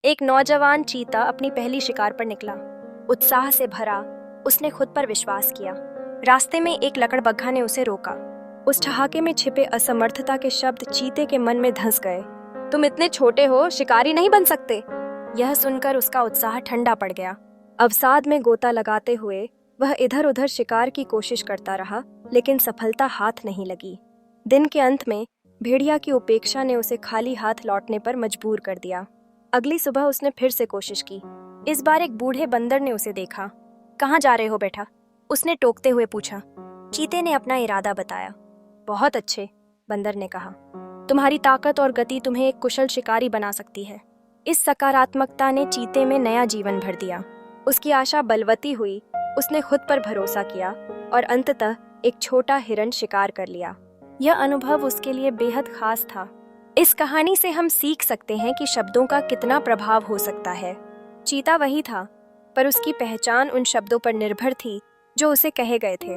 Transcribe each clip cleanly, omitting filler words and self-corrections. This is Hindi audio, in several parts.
एक नौजवान चीता अपनी पहली शिकार पर निकला। उत्साह से भरा, उसने खुद पर विश्वास किया। रास्ते में एक लकड़बग्घा ने उसे रोका। उस ठहाके में छिपे असमर्थता के शब्द चीते के मन में धंस गए। तुम इतने छोटे हो, शिकारी नहीं बन सकते। यह सुनकर उसका उत्साह ठंडा पड़ गया। अवसाद में गोता लगाते हुए वह इधर उधर शिकार की कोशिश करता रहा, लेकिन सफलता हाथ नहीं लगी। दिन के अंत में भेड़िया की उपेक्षा ने उसे खाली हाथ लौटने पर मजबूर कर दिया। अगली सुबह उसने फिर से कोशिश की। इस बार एक बूढ़े बंदर ने उसे देखा। कहाँ जा रहे हो बेटा? उसने टोकते हुए पूछा। चीते ने अपना इरादा बताया। बहुत अच्छे, बंदर ने कहा। तुम्हारी ताकत और गति तुम्हें एक कुशल शिकारी बना सकती है। इस सकारात्मकता ने चीते में नया जीवन भर दिया। उसकी आशा बलवती हुई। उसने खुद पर भरोसा किया और अंततः एक छोटा हिरण शिकार कर लिया। यह अनुभव उसके लिए बेहद खास था। इस कहानी से हम सीख सकते हैं कि शब्दों का कितना प्रभाव हो सकता है। चीता वही था, पर उसकी पहचान उन शब्दों पर निर्भर थी जो उसे कहे गए थे।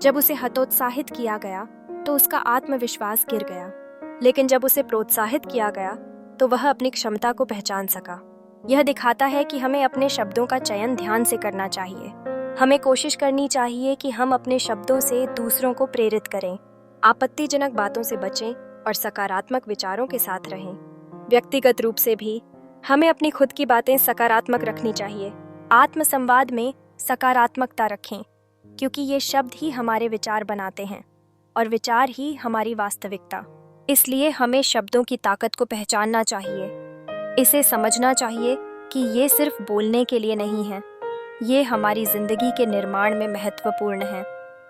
जब उसे हतोत्साहित किया गया तो उसका आत्मविश्वास गिर गया, लेकिन जब उसे प्रोत्साहित किया गया तो वह अपनी क्षमता को पहचान सका। यह दिखाता है कि हमें अपने शब्दों का चयन ध्यान से करना चाहिए। हमें कोशिश करनी चाहिए कि हम अपने शब्दों से दूसरों को प्रेरित करें, आपत्तिजनक बातों से बचें और सकारात्मक विचारों के साथ रहें। व्यक्तिगत रूप से भी हमें अपनी खुद की बातें सकारात्मक रखनी चाहिए। आत्मसंवाद में सकारात्मकता रखें, क्योंकि ये शब्द ही हमारे विचार बनाते हैं और विचार ही हमारी वास्तविकता। इसलिए हमें शब्दों की ताकत को पहचानना चाहिए। इसे समझना चाहिए कि ये सिर्फ बोलने के लिए नहीं है, ये हमारी जिंदगी के निर्माण में महत्वपूर्ण है।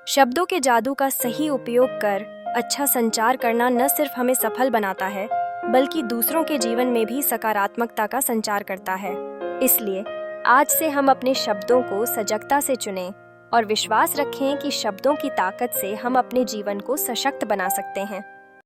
शब्दों के जादू का सही उपयोग कर अच्छा संचार करना न सिर्फ हमें सफल बनाता है, बल्कि दूसरों के जीवन में भी सकारात्मकता का संचार करता है। इसलिए आज से हम अपने शब्दों को सजगता से चुनें और विश्वास रखें कि शब्दों की ताकत से हम अपने जीवन को सशक्त बना सकते हैं।